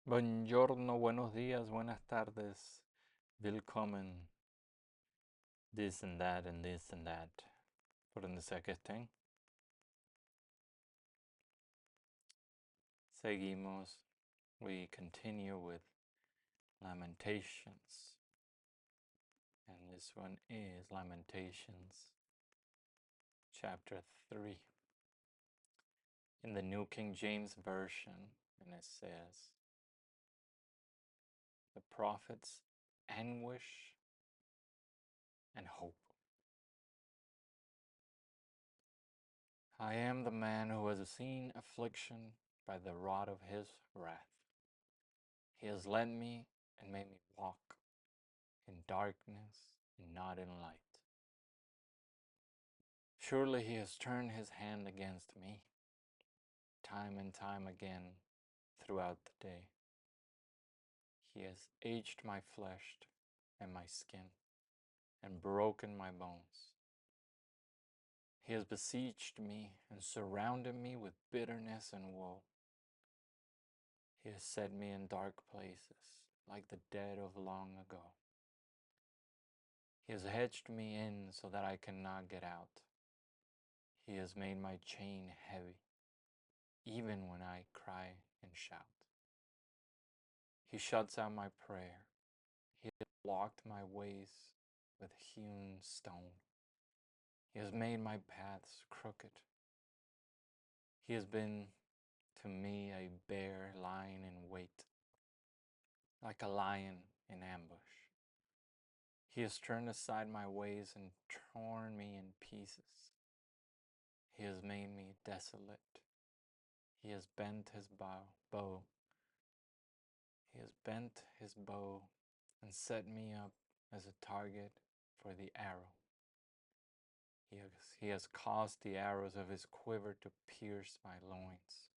Buongiorno, buenos días, buenas tardes, willkommen, this and that and this and that. Por donde sea que estén. Seguimos. We continue with Lamentations. And this one is Lamentations Chapter 3. In the New King James Version, and it says, the prophet's anguish and hope. I am the man who has seen affliction by the rod of his wrath. He has led me and made me walk in darkness and not in light. Surely he has turned his hand against me, time and time again throughout the day. He has aged my flesh and my skin, and broken my bones. He has besieged me and surrounded me with bitterness and woe. He has set me in dark places, like the dead of long ago. He has hedged me in so that I cannot get out. He has made my chain heavy, even when I cry and shout. He shuts out my prayer. He has blocked my ways with hewn stone. He has made my paths crooked. He has been to me a bear lying in wait, like a lion in ambush. He has turned aside my ways and torn me in pieces. He has made me desolate. He has bent his bow. He has bent his bow and set me up as a target for the arrow. He has caused the arrows of his quiver to pierce my loins.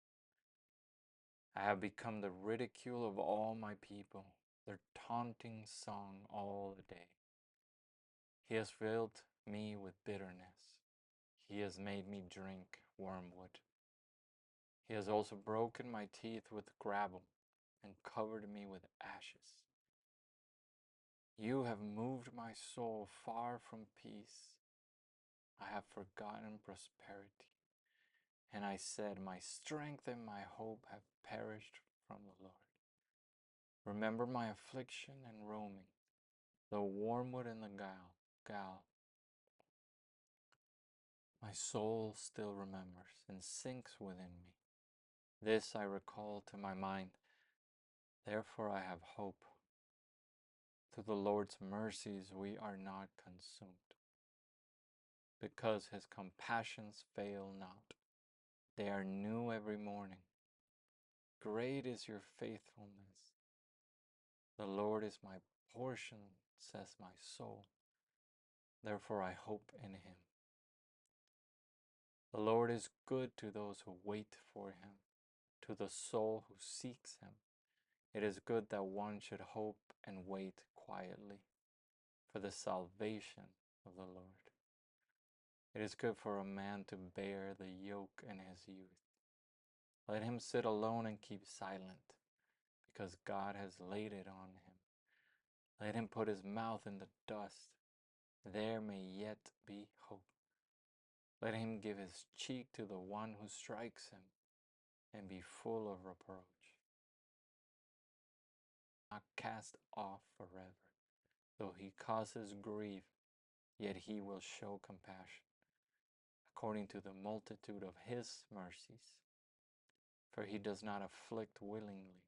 I have become the ridicule of all my people, their taunting song all the day. He has filled me with bitterness. He has made me drink wormwood. He has also broken my teeth with gravel and covered me with ashes. You have moved my soul far from peace. I have forgotten prosperity. And I said, my strength and my hope have perished from the Lord. Remember my affliction and roaming, the wormwood and the gall. My soul still remembers and sinks within me. This I recall to my mind. Therefore I have hope. To the Lord's mercies we are not consumed, because his compassions fail not. They are new every morning. Great is your faithfulness. The Lord is my portion, says my soul. Therefore I hope in him. The Lord is good to those who wait for him, to the soul who seeks him. It is good that one should hope and wait quietly for the salvation of the Lord. It is good for a man to bear the yoke in his youth. Let him sit alone and keep silent, because God has laid it on him. Let him put his mouth in the dust. There may yet be hope. Let him give his cheek to the one who strikes him, and be full of reproach. Not cast off forever. Though he causes grief, yet he will show compassion, according to the multitude of his mercies. For he does not afflict willingly,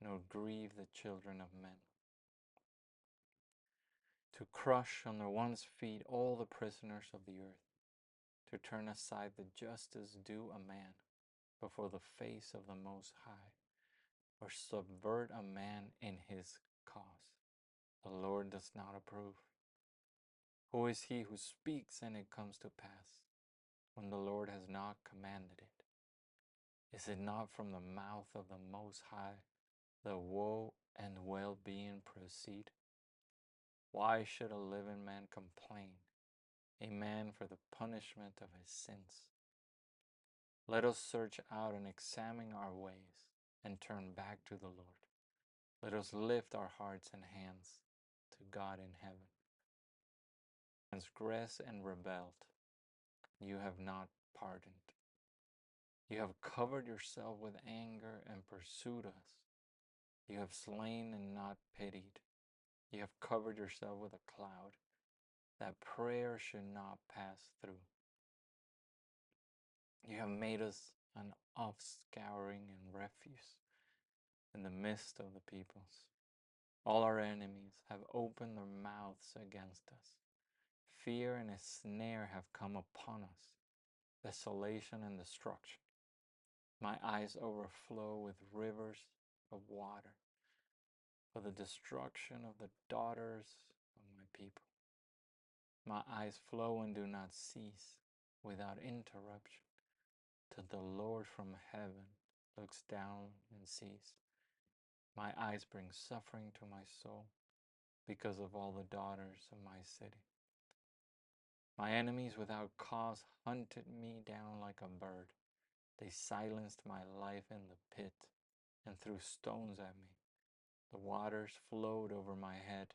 nor grieve the children of men. To crush under one's feet all the prisoners of the earth, to turn aside the justice due a man before the face of the Most High, or subvert a man in his cause. The Lord does not approve. Who is he who speaks and it comes to pass, when the Lord has not commanded it? Is it not from the mouth of the Most High the woe and well-being proceed? Why should a living man complain, a man for the punishment of his sins? Let us search out and examine our ways, and turn back to the Lord. Let us lift our hearts and hands to God in heaven. Transgressed and rebelled, you have not pardoned. You have covered yourself with anger and pursued us. You have slain and not pitied. You have covered yourself with a cloud, that prayer should not pass through. You have made us an offscouring and refuse in the midst of the peoples. All our enemies have opened their mouths against us. Fear and a snare have come upon us, desolation and destruction. My eyes overflow with rivers of water for the destruction of the daughters of my people. My eyes flow and do not cease without interruption, till the Lord from heaven looks down and sees. My eyes bring suffering to my soul because of all the daughters of my city. My enemies without cause hunted me down like a bird. They silenced my life in the pit and threw stones at me. The waters flowed over my head.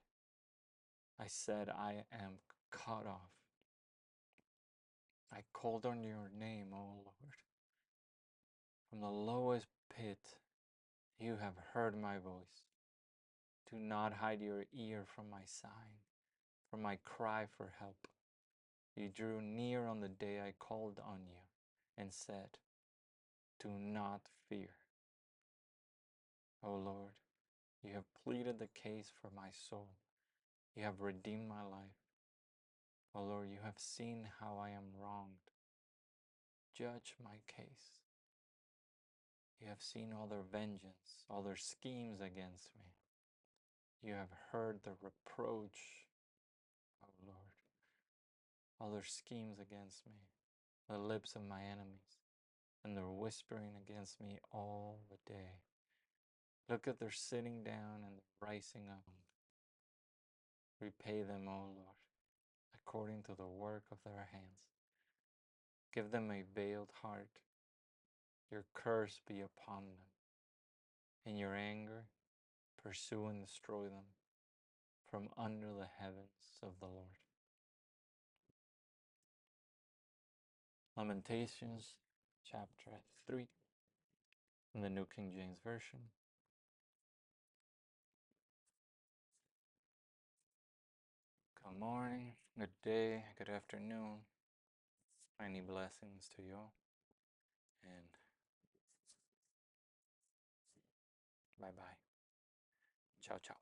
I said, I am cut off. I called on your name, O Lord. From the lowest pit, you have heard my voice. Do not hide your ear from my sighing, from my cry for help. You drew near on the day I called on you and said, do not fear. O Lord, you have pleaded the case for my soul. You have redeemed my life. O Lord, you have seen how I am wronged. Judge my case. You have seen all their vengeance, all their schemes against me. You have heard the reproach, O Lord, all their schemes against me, the lips of my enemies, and their whispering against me all the day. Look at their sitting down and the rising up. Repay them, O Lord, according to the work of their hands. Give them a veiled heart. Your curse be upon them. In your anger, pursue and destroy them from under the heavens of the Lord. Lamentations Chapter 3 in the New King James Version. Good morning, good day, good afternoon. Many blessings to you all. And bye-bye. Ciao, ciao.